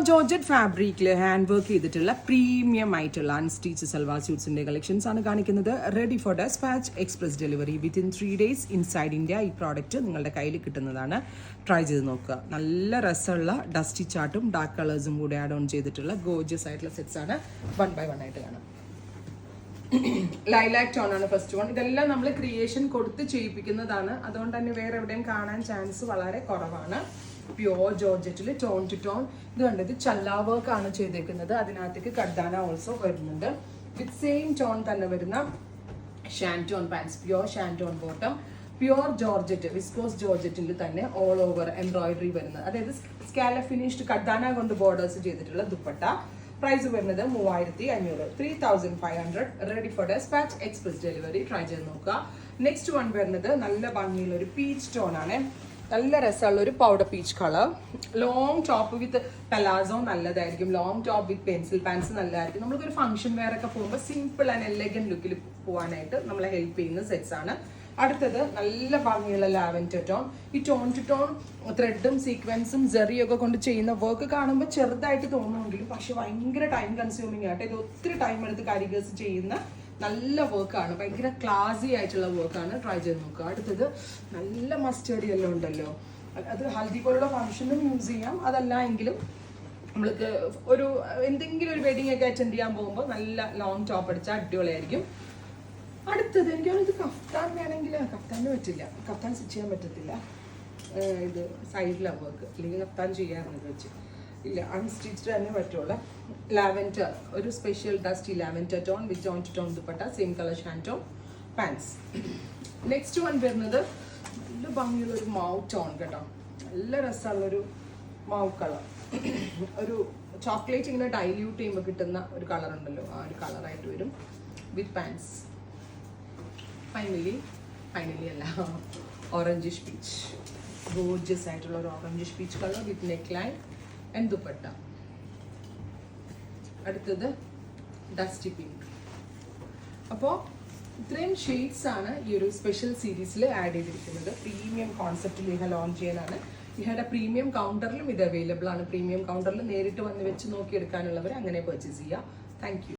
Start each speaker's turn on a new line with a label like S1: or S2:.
S1: Georgette ഫാബ്രിക്കിൽ hand work ചെയ്തിട്ടുള്ള premium ആയിട്ടുള്ള അൺസ്റ്റിച്ച് സൽവാർ സ്യൂട്ട്സിന്റെ കളക്ഷൻസ് ആണ് കാണിക്കുന്നത്. Ready for dispatch, express delivery within 3 days inside India. ഈ പ്രോഡക്റ്റ് നിങ്ങളുടെ കയ്യിൽ കിട്ടുന്നതാണ്. ട്രൈ ചെയ്ത് നോക്കുക. നല്ല രസമുള്ള ഡസ്റ്റി ചാർട്ടും ഡാർക്ക് കളേഴ്സും കൂടെ ആഡ് ഓൺ ചെയ്തിട്ടുള്ള ഗോർജിയസ് ആയിട്ടുള്ള സെറ്റ്സ് ആണ്. 1 by 1 ആയിട്ട് കാണാം. ലൈലാക് ടോൺ ആണ് ഫസ്റ്റ് വൺ. ഇതെല്ലാം നമ്മൾ ക്രിയേഷൻ കൊടുത്ത് ചെയ്യിപ്പിക്കുന്നതാണ്. അതുകൊണ്ട് തന്നെ വേറെ എവിടെയും കാണാൻ ചാൻസ് വളരെ കുറവാണ്. പ്യോർ ജോർജറ്റിൽ ടോൺ ടു ടോൺ. ഇത് കണ്ടത് ചല്ലാ വർക്ക് ആണ് ചെയ്തേക്കുന്നത്. അതിനകത്തേക്ക് കർദാന ഓൾസോ വരുന്നുണ്ട്. വിത്ത് സെയിം ടോൺ തന്നെ വരുന്ന shantone pants, pure shantone bottom, pure georgette, viscose ജോർജറ്റിൽ തന്നെ ഓൾ ഓവർ എംബ്രോയിഡറി വരുന്നത്. അതായത് സ്കാല ഫിനിഷ്ഡ് കർദാന കൊണ്ട് ബോർഡേഴ്സ് ചെയ്തിട്ടുള്ള ദുപ്പട്ട. പ്രൈസ് വരുന്നത് 3500, 3500. Ready for dispatch, express delivery. Try ചെയ്ത് നോക്കുക. നെക്സ്റ്റ് വൺ വരുന്നത് നല്ല ഭംഗിയുള്ള ഒരു പീച്ച് ടോൺ ആണ്. നല്ല രസമുള്ള ഒരു powder peach colour. Long top with palazzo നല്ലതായിരിക്കും. Long top with pencil pants നല്ലതായിരിക്കും. നമുക്കൊരു ഫംഗ്ഷൻ വെയർ ഒക്കെ പോകുമ്പോൾ സിമ്പിൾ ആൻഡ് എലഗന്റ് ലുക്കിൽ പോകാനായിട്ട് നമ്മളെ ഹെൽപ്പ് ചെയ്യുന്ന സെറ്റ്സ് ആണ്. അടുത്തത് നല്ല ഭംഗിയുള്ള ലാവൻഡർ ടോൺ. ഈ ടോൺ ടു ടോൺ ത്രെഡും സീക്വൻസും ജെറിയൊക്കെ കൊണ്ട് ചെയ്യുന്ന വർക്ക് കാണുമ്പോൾ ചെറുതായിട്ട് തോന്നുമെങ്കിലും പക്ഷെ ഭയങ്കര ടൈം കൺസ്യൂമിങ് ആയിട്ട് ഇത് ഒത്തിരി ടൈം എടുത്ത് കാരിഗേഴ്സ് ചെയ്യുന്ന നല്ല വർക്കാണ്. ഭയങ്കര ക്ലാസി ആയിട്ടുള്ള വർക്കാണ്. ട്രൈ ചെയ്ത് നോക്കുക. അടുത്തത് നല്ല മസ്റ്റേർഡ് യെല്ലോ ഉണ്ടല്ലോ, അത് ഹൽദി പോലുള്ള ഫംഗ്ഷനും യൂസ് ചെയ്യാം. അതല്ല എങ്കിലും നമ്മൾക്ക് ഒരു എന്തെങ്കിലും ഒരു വെഡിങ് ഒക്കെ അറ്റൻഡ് ചെയ്യാൻ പോകുമ്പോൾ നല്ല ലോങ് ടോപ്പ് അടിച്ചാൽ അടിപൊളിയായിരിക്കും. അടുത്തത് എനിക്കാണ് ഇത് കഫ്താൻ വേണമെങ്കിൽ കഫ്താന് പറ്റില്ല, കഫ്താൻ സ്റ്റിച്ച് ചെയ്യാൻ പറ്റത്തില്ല. ഇത് സൈഡിലാണ് വർക്ക്, അല്ലെങ്കിൽ കഫ്താൻ ചെയ്യാറുണ്ട് വെച്ച് ഇല്ല, അൺസ്റ്റിച്ച്ഡ് തന്നെ പറ്റുള്ളൂ. ലാവൻഡർ, ഒരു special dusty lavender tone with tone to tone dupatta, same colour shantoon pants. Next one വരുന്നത് നല്ല ഭംഗിയുള്ള ഒരു മൗ ടോൺ കേട്ടോ. നല്ല രസമുള്ളൊരു മൗ കളർ. ഒരു ചോക്ലേറ്റ് ഇങ്ങനെ ഡൈല്യൂട്ട് ചെയ്യുമ്പോൾ കിട്ടുന്ന ഒരു കളർ ഉണ്ടല്ലോ, ആ ഒരു കളറായിട്ട് വരും വിത്ത് പാൻസ്. ഫൈനലി അല്ല, ഓറഞ്ചിഷ് പീച്ച്, ഗോർജിയസ് ആയിട്ടുള്ള ഒരു orangish peach colour with neck line and dupatta. അടുത്തത് ഡസ്റ്റി പിങ്ക്. അപ്പോൾ ഇത്രയും ഷെയ്ഡ്സ് ആണ് ഈ ഒരു സ്പെഷ്യൽ സീരീസിൽ ആഡ് ചെയ്തിരിക്കുന്നത്. പ്രീമിയം കോൺസെപ്റ്റിൽ ഇഹ ലോഞ്ച് ചെയ്യാനാണ്. ഇഹയുടെ പ്രീമിയം കൗണ്ടറിലും ഇത് അവൈലബിൾ ആണ്. പ്രീമിയം കൗണ്ടറിൽ നേരിട്ട് വന്ന് വെച്ച് നോക്കിയെടുക്കാനുള്ളവർ അങ്ങനെ പർച്ചേസ് ചെയ്യുക. Thank you.